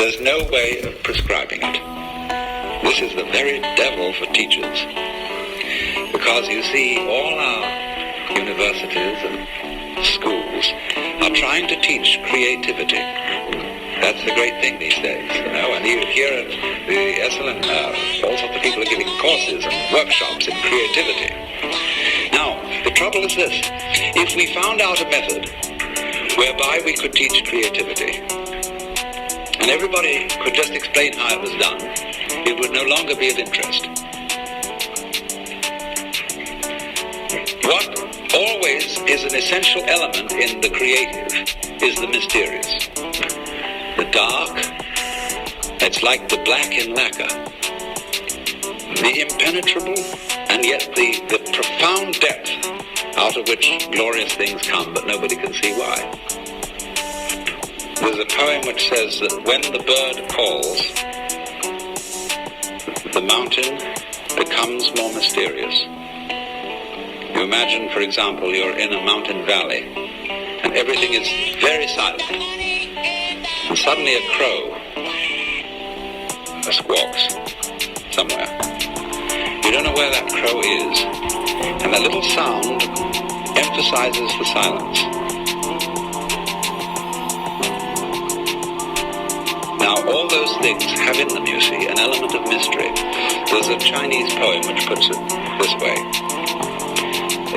There's no way of prescribing it. This is the very devil for teachers. Because you see, all our universities and schools are trying to teach creativity. That's the great thing these days, you know. And you hear at the Esalen, all sorts of people are giving courses and workshops in creativity. Now, the trouble is this. If we found out a method whereby we could teach creativity, and everybody could just explain how it was done, it would no longer be of interest. What always is an essential element in the creative is the mysterious. The dark, it's like the black in lacquer. The impenetrable, and yet the profound depth out of which glorious things come, but nobody can see why. There's a poem which says that when the bird calls, the mountain becomes more mysterious. You imagine, for example, you're in a mountain valley, and everything is very silent. And suddenly a crow squawks somewhere. You don't know where that crow is, and that little sound emphasizes the silence. Now, all those things have in them, you see, an element of mystery. There's a Chinese poem which puts it this way.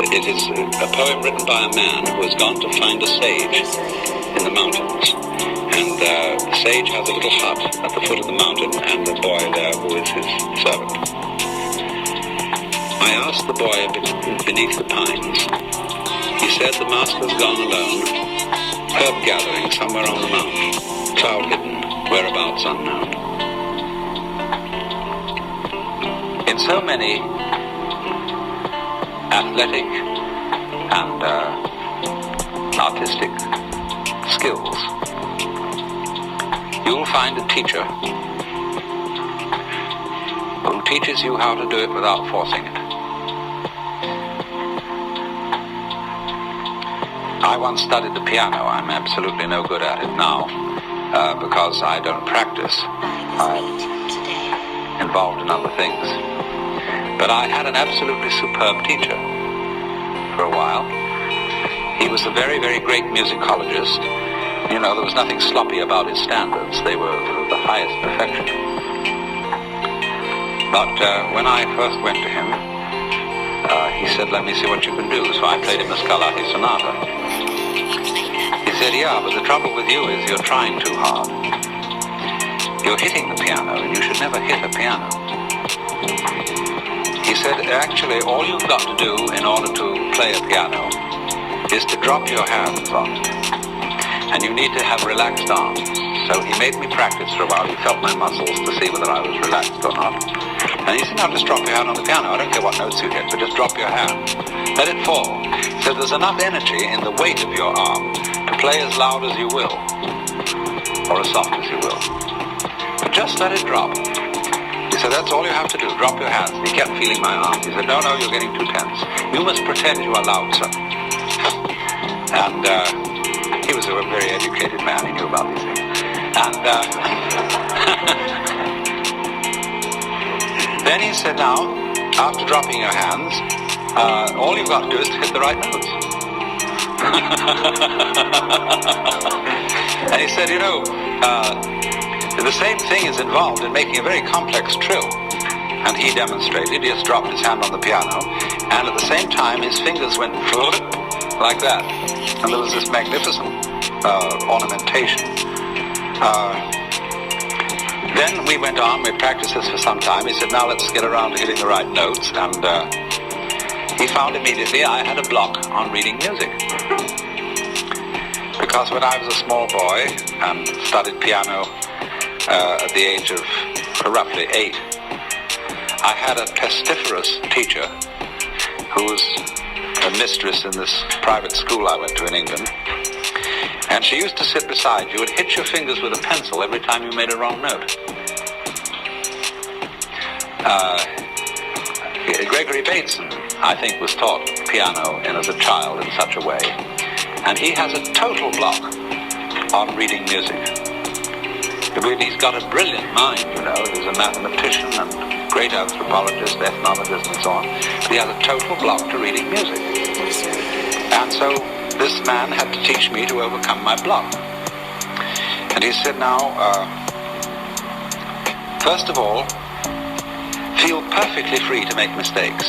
It is a poem written by a man who has gone to find a sage in the mountains. And the sage has a little hut at the foot of the mountain, and the boy there who is his servant. I asked the boy beneath the pines. He said the master's gone alone, herb gathering somewhere on the mount, cloud hidden, whereabouts unknown. In so many athletic and artistic skills, you'll find a teacher who teaches you how to do it without forcing it. I once studied the piano. I'm absolutely no good at it now because I don't practice. I'm involved in other things. But I had an absolutely superb teacher for a while. He was a very, very great musicologist. You know, there was nothing sloppy about his standards. They were the highest perfection. But when I first went to him, he said, let me see what you can do. So I played him a Scarlatti sonata. He said, yeah, but the trouble with you is you're trying too hard. You're hitting the piano, and you should never hit a piano. He said, actually, all you've got to do in order to play a piano is to drop your hands on it. And you need to have relaxed arms. So he made me practice for a while. He felt my muscles to see whether I was relaxed or not. And he said, now just drop your hand on the piano. I don't care what notes you hit, but just drop your hand. Let it fall. So there's enough energy in the weight of your arm to play as loud as you will, or as soft as you will. But just let it drop. He said, that's all you have to do. Drop your hands. He kept feeling my arm. He said, no, you're getting too tense. You must pretend you are loud, sir. And he was a very educated man. He knew about these things. And then he said, now, after dropping your hands, all you've got to do is to hit the right notes. And he said, you know, the same thing is involved in making a very complex trill. And he demonstrated. He just dropped his hand on the piano, and at the same time his fingers went flip like that. And there was this magnificent ornamentation. Then we went on, we practiced this for some time. He said, now let's get around to hitting the right notes. And he found immediately I had a block on reading music. Because when I was a small boy and studied piano at the age of roughly 8, I had a pestiferous teacher who was a mistress in this private school I went to in England. And she used to sit beside you and hit your fingers with a pencil every time you made a wrong note. Gregory Bateson, I think, was taught piano as a child in such a way. And he has a total block on reading music. He's got a brilliant mind, you know. He's a mathematician and great anthropologist, ethnologist, and so on. But he has a total block to reading music. And so this man had to teach me to overcome my block. And he said, now, first of all, feel perfectly free to make mistakes.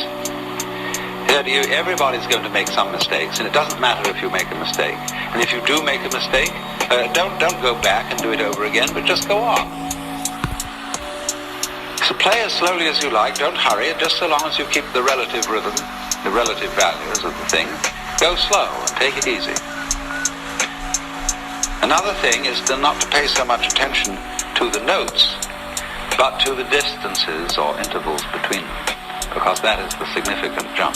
He said, everybody's going to make some mistakes, and it doesn't matter if you make a mistake. And if you do make a mistake, don't go back and do it over again, but just go on. So play as slowly as you like, don't hurry, just so long as you keep the relative rhythm, the relative values of the thing. Go slow and take it easy. Another thing is not to pay so much attention to the notes, but to the distances or intervals between them, because that is the significant jump.